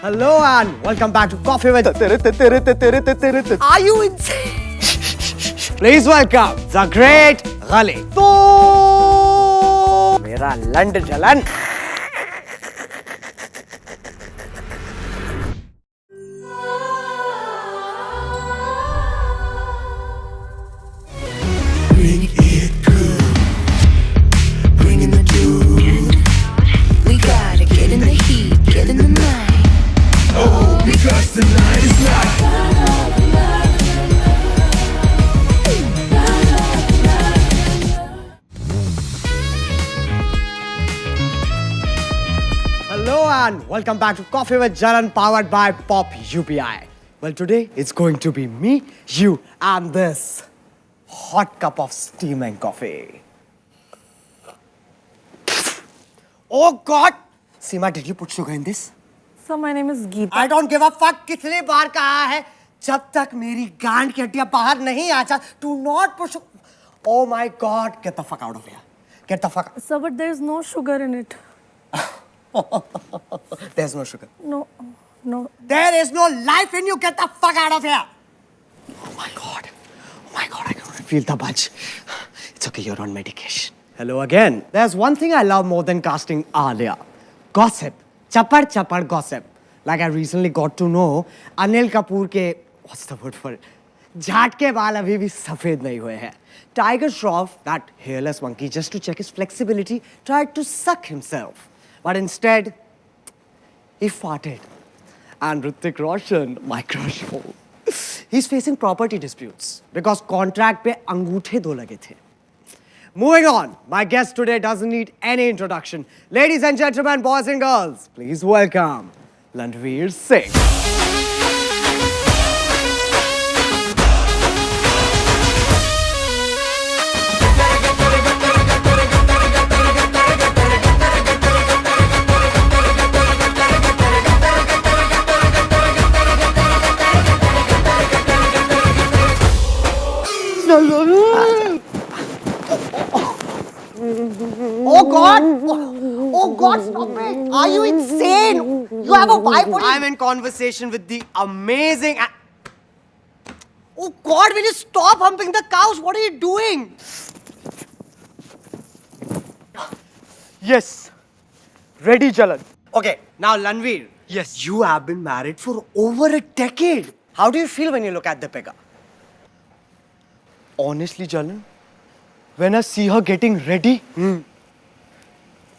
Hello and welcome back to Coffee with. Are you insane? Please welcome the great Ghali. तो मेरा लंड जलन. Bring it good. Bring in the dude. We gotta get in the heat, get in the night. Oh, because tonight is not. Hello and welcome back to Coffee with Jalan powered by Pop UPI. Well, today it's going to be me, you, and this hot cup of steaming coffee. Oh God! Seema, did you put sugar in this? So my name is Geeta. I don't give a fuck. कितने बार कहा है जब तक मेरी गांड की हड्डियां बाहर नहीं आ जाए, do not push. Oh my God! Get the fuck out of here. Get the fuck. Sir, but there's no sugar in it. There's no sugar. No. There is no life in you. Get the fuck out of here. Oh my God. I can feel the bunch. It's okay, you're on medication. Hello again. There's one thing I love more than casting Alia. Gossip. Chapar gossip. Like I recently got to know Anil Kapoor ke, what's the word for it? झाट के बाल अभी भी सफेद नहीं हुए हैं. Tiger Shroff, that hairless monkey, just to check his flexibility, tried to suck himself. But instead, he farted. And Hrithik Roshan, my crush, he's facing property disputes because contract पे अंगूठे दो लगे थे. Moving on, my guest today doesn't need any introduction. Ladies and gentlemen, boys and girls, please welcome Landveer Singh. Oh God! Oh God, stop it! Are you insane? You have a wife? I'm in conversation with the amazing. Oh God, will you stop humping the cows? What are you doing? Yes. Ready, Jalan. Okay, now Landveer. Yes. You have been married for over a decade. How do you feel when you look at Deepika? Honestly, Jalan, when I see her getting ready,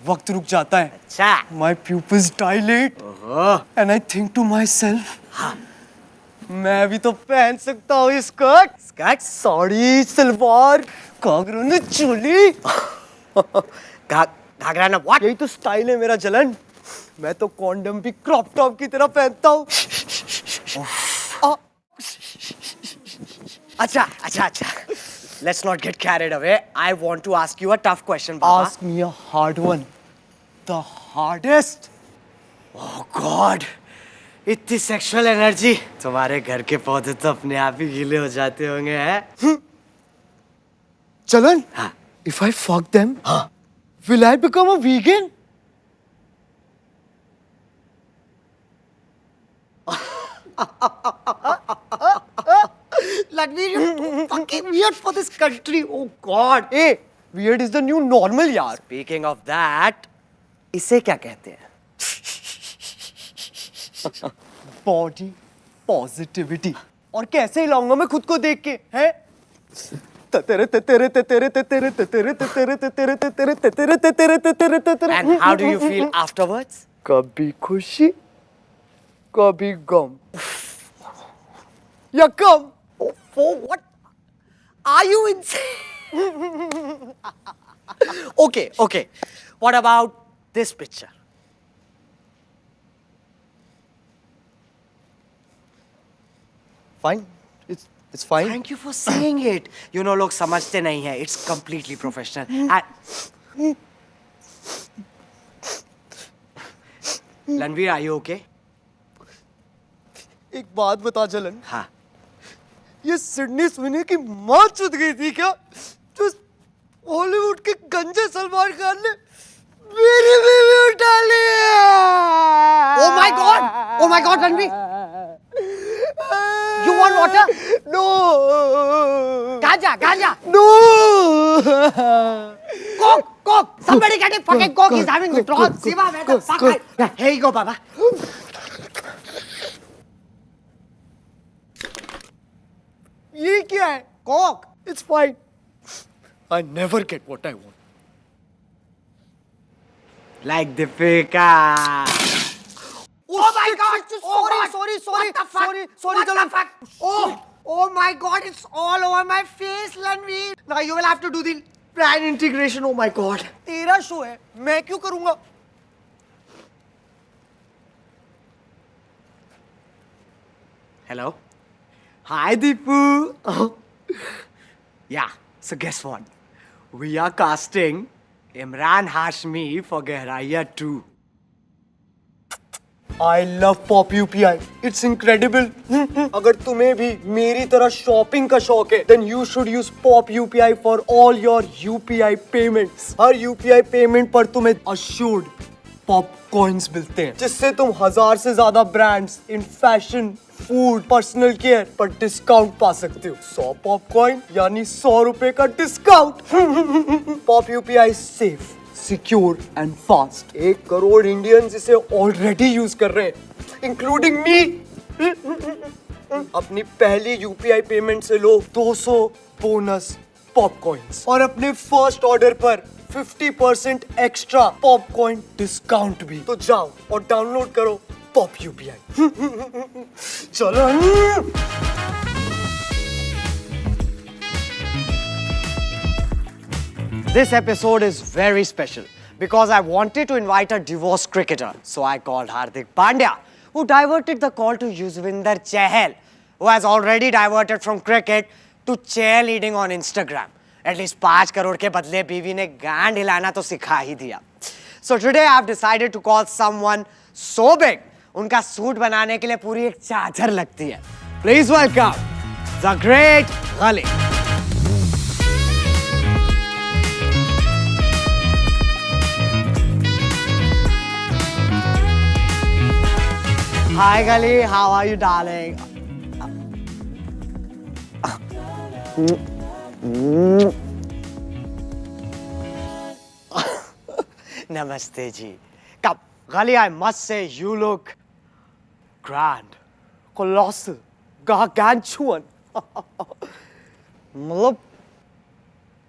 वक्त रुक जाता है. अच्छा. My pupils dilate. And I think to myself, मैं भी तो पहन सकता हूँ ये स्कर्ट. स्कर्ट, साड़ी, सलवार, घाघरा न चोली. घाघरा ना what? यही तो स्टाइल है मेरा जलन. मैं तो कॉन्डम भी क्रॉप टॉप की तरह पहनता हूँ. अच्छा. Let's not get carried away. I want to ask you a tough question, Baba. Ask me a hard one. The hardest? Oh God! इतनी sexual energy. तुम्हारे घर के पौधे तो अपने आप ही गीले हो जाते होंगे, हैं? चलन? हाँ. If I fuck them, हाँ. Will I become a vegan? Landveer, you're too fucking weird for this country. Oh God. Hey, weird is the new normal, yaar. Speaking of that, इसे क्या कहते हैं? Body positivity. और कैसे हिलाऊंगा मैं खुद को देख के, हैं? And how do you feel afterwards? कभी खुशी, कभी गम. या कम. Oh, what? Are you insane? Okay. What about this picture? Fine. It's fine. Thank you for saying it. You know, लोग समझते नहीं हैं. It's completely professional. And Landveer, are you okay? एक बात बता जलन. हाँ. ये सिडनी स्विनी की माँ चुद गई थी क्या? जो हॉलीवुड के गंजे सलमान खान ने मेरी बीवी उठा ली. Oh my God! Oh my God, Ranveer! You want water? No! Ganja! No! Coke! Somebody get him fucking Coke! He's having withdrawal. Siva, where the fuck are you? Here you go, Baba. ये क्या है? Coke! It's fine. I never get what I want. Like Deepika. Oh my God! Sorry. What the fuck? Sorry, What the fuck? Oh my God! It's all over my face, Ranveer. Now you will have to do the brand integration. Oh my God! तेरा show है, मैं क्यों करूंगा? Hello. Hi, Deepu. Yeah. So guess what? We are casting Imran Hashmi for Gehraiya 2. I love Pop UPI. It's incredible. अगर तुम्हें भी मेरी तरह शॉपिंग का शौक है, then you should use Pop UPI for all your UPI payments. Her UPI payment पर तुम्हें assured पॉप कॉइन्स मिलते हैं, जिससे तुम 1000 से ज्यादा brands in fashion, food, personal care पर डिस्काउंट पा सकते हो। 100 पॉप कॉइन यानी 100 रुपए का discount. Pop UPI safe, secure and fast. 1 crore Indians इसे ऑलरेडी यूज कर रहे हैं, इंक्लूडिंग मी। अपनी पहली यूपीआई पेमेंट से लो 200 बोनस पॉप कॉइन्स और अपने फर्स्ट ऑर्डर पर 50% एक्स्ट्रा पॉप कॉइन डिस्काउंट भी। तो जाओ और डाउनलोड करो पॉप यूपीआई। चलो। This episode is very special because I wanted to invite a divorced cricketer. So I called Hardik Pandya, who diverted the call to Yuzvinder Chahal, who has already diverted from cricket to cheerleading on Instagram. At least 5 crore के बदले बीवी ने गांड हिलाना तो सिखा ही दिया. So today I have decided to call someone so big, उनका सूट बनाने के लिए पूरी एक चादर लगती है. Please welcome the great Ghali. Hi Ghali, how are you, darling? Namaste ji. Come, Ghali, I must say you look grand, colossal, gargantuan.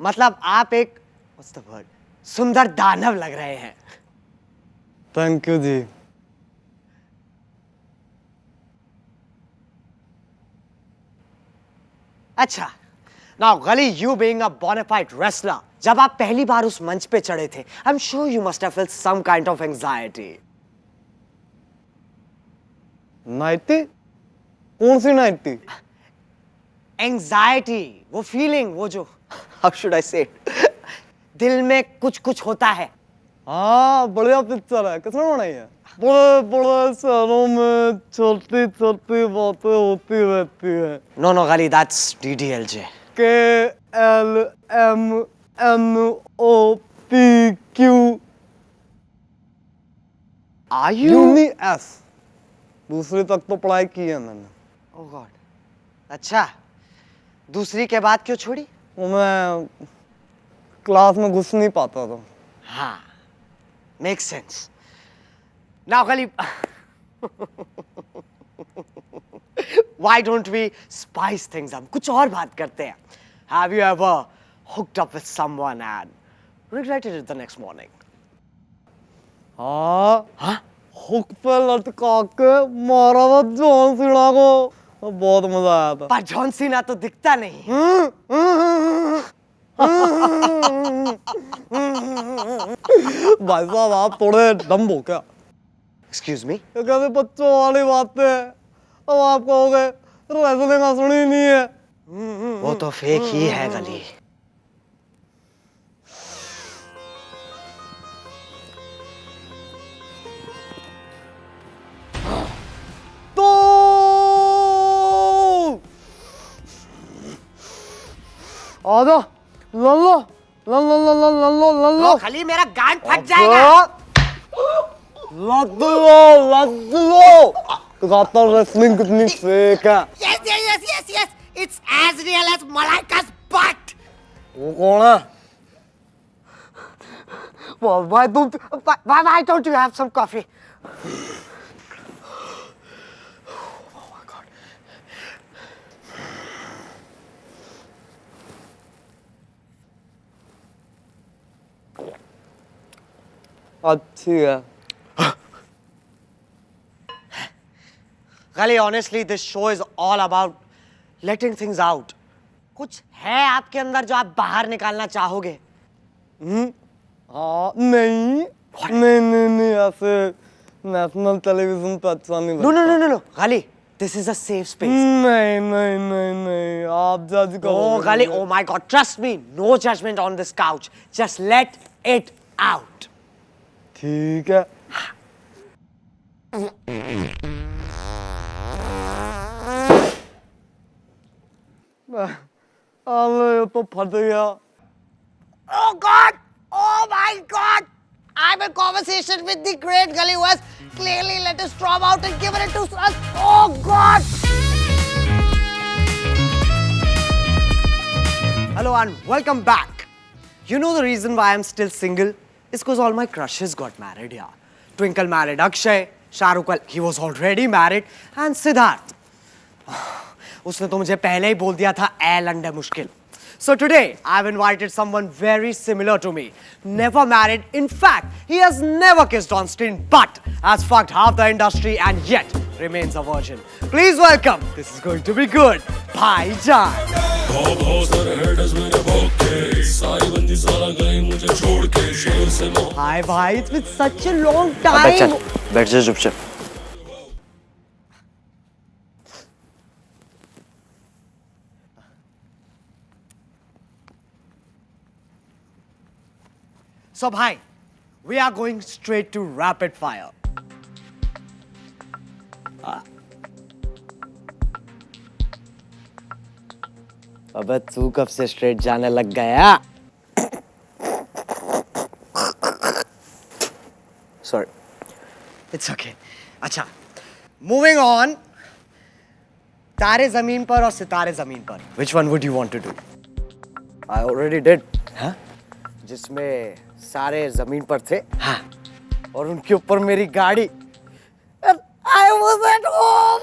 मतलब आप एक what's the word? सुंदर दानव लग रहे हैं. थैंक यू जी। अच्छा, now Ghali, you being a bona fide wrestler, जब आप पहली बार उस मंच पे चढ़े थे, I'm sure you must have felt some kind of anxiety. Nightie? कौन सी नाइटी? Anxiety, वो feeling, वो जो, how should I say it? दिल में कुछ होता है. हाँ, बढ़िया पिक्चर है। किसने बनाई है? बड़े बड़े शहरों में छोटी छोटी बातें होती रहती है। No, Ghali, that's DDLJ. KLMNOPQ. Are you? UNIS. दूसरी तक तो पढ़ाई की है मैंने। Oh God. अच्छा, दूसरी के बाद क्यों छोड़ी? वो मैं क्लास में घुस नहीं पाता था। हाँ, makes sense. Now, Ghali, why don't we spice things up? कुछ और बात करते हैं. Have you ever hooked up with someone and regretted it the next morning? हाँ, हाँ? हुक पे लटका के मारा था जॉन सीना को, बहुत मजा आया था। पर जॉन सीना तो दिखता नहीं. भाई साहब आप थोड़े डम्ब हो क्या? Excuse me? ये कैसे बच्चों वाली बातें हैं? अब आप कहोगे रेसलिंग असली नहीं है। वो तो फेक ही है Ghali. तो आजा लल्लो लल्लो Ghali, मेरा गांड फट जाएगा. लद्दू तो कहता रेसलिंग कितनी फेक है। Yes. It's as real as Malaika's butt. वो कौन है? Why don't you have some coffee? अच्छी है। Gali, honestly, this show is all about letting things out. कुछ है आपके अंदर जो आप बाहर निकालना चाहोगे? हाँ नहीं ऐसे नेशनल टेलीविजन पे अच्छा नहीं लगता। No. Gali, this is a safe space. नहीं आप जज करो। Oh, Gali, oh my God, trust me, no judgment on this couch. Just let it out. ठीक है। अरे ये तो फट गया। Oh God! Oh my God! I'm in conversation with the great Gali who has clearly let his storm out and given it to us. Oh God! Hello and welcome back. You know the reason why I'm still single? It's because all my crushes got married here. Twinkle married Akshay, Shahrukh, well, he was already married, and Siddharth. उसने तो मुझे पहले ही बोल दिया था ए लंडे मुश्किल. So today I've invited someone very similar to me. Never married. In fact, he has never kissed on screen, but has fucked half the industry and yet remains a virgin. Please welcome. This is going to be good. Bhaijan. Hi bhai, it's been such a long time. बैठ जा चुपचाप। So bhai, we are going straight to rapid fire. अबे तू कब से straight जाने लग गया? Sorry. It's okay. अच्छा, moving on. तारे जमीन पर और सितारे जमीन पर. Which one would you want to do? I already did. हाँ? जिसमें सारे जमीन पर थे हाँ. और उनके ऊपर मेरी गाड़ी। And I was at home.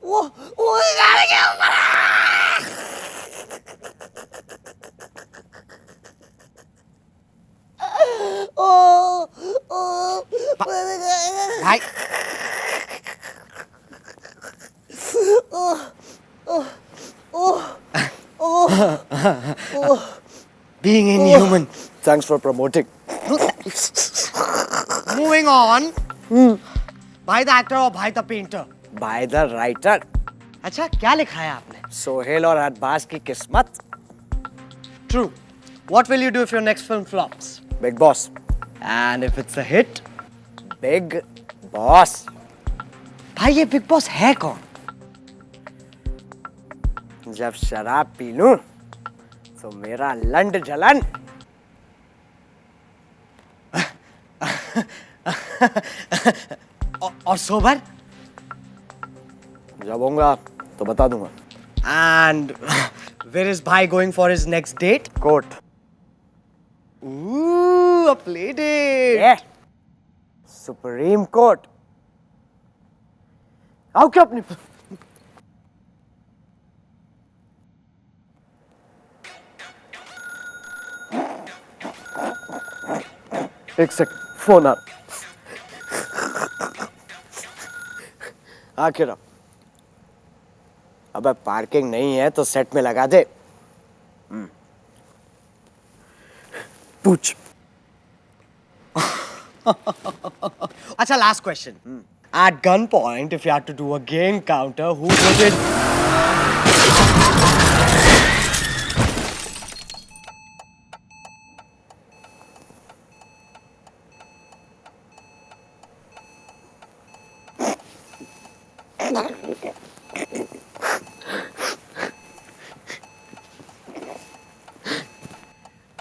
Oh, you gotta get Bhai. Being inhuman. Thanks for promoting. Moving on. Bhai the actor or Bhai the painter? By the writer. अच्छा क्या लिखा है आपने? सोहेल और अरबाज की किस्मत. True. What will you do if your next film flops? Big Boss. And if it's a hit? Big Boss. भाई ये बिग बॉस है कौन? जब शराब पी लूं तो मेरा लंड जलन. और सोबर? जब होऊंगा तो बता दूंगा. And where is Bhai going for his next date? Court. Ooh, a play date. Yeah. Supreme court. आओ क्या अपनी. एक सेकंड फोन आ. आखिर अबे पार्किंग नहीं है तो सेट में लगा दे. पूछ. अच्छा last question. At gunpoint, if you had to do a gay encounter, who would it?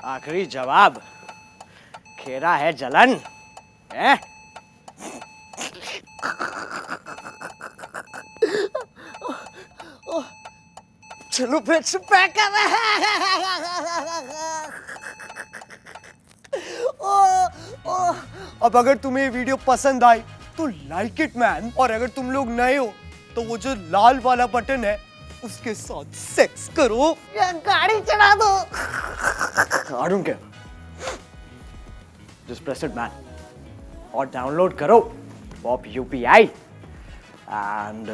आखिरी जवाब खेरा है जलन है? चलो फिर पैक कर अब अगर तुम्हें ये वीडियो पसंद आई तो लाइक इट मैन, और अगर तुम लोग नए हो तो वो जो लाल वाला बटन है उसके साथ सेक्स करो या गाड़ी चला दो। I don't care. Just press it, man. और डाउनलोड करो pop UPI and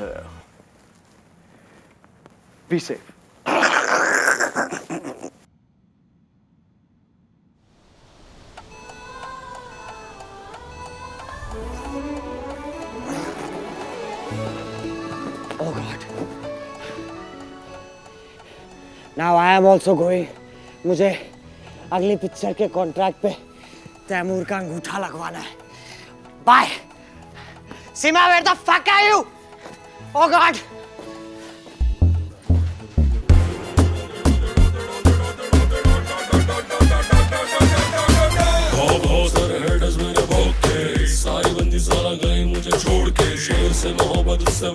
be safe. Oh God. Now I am also going. मुझे अगली पिक्चर के कॉन्ट्रैक्ट पे तैमूर का अंगूठा लगवाना है। Bye. Seema, where the fuck are you? Oh God. सारी बंदी सारा गई मुझे छोड़ के, शेर से मोहब्बत उससे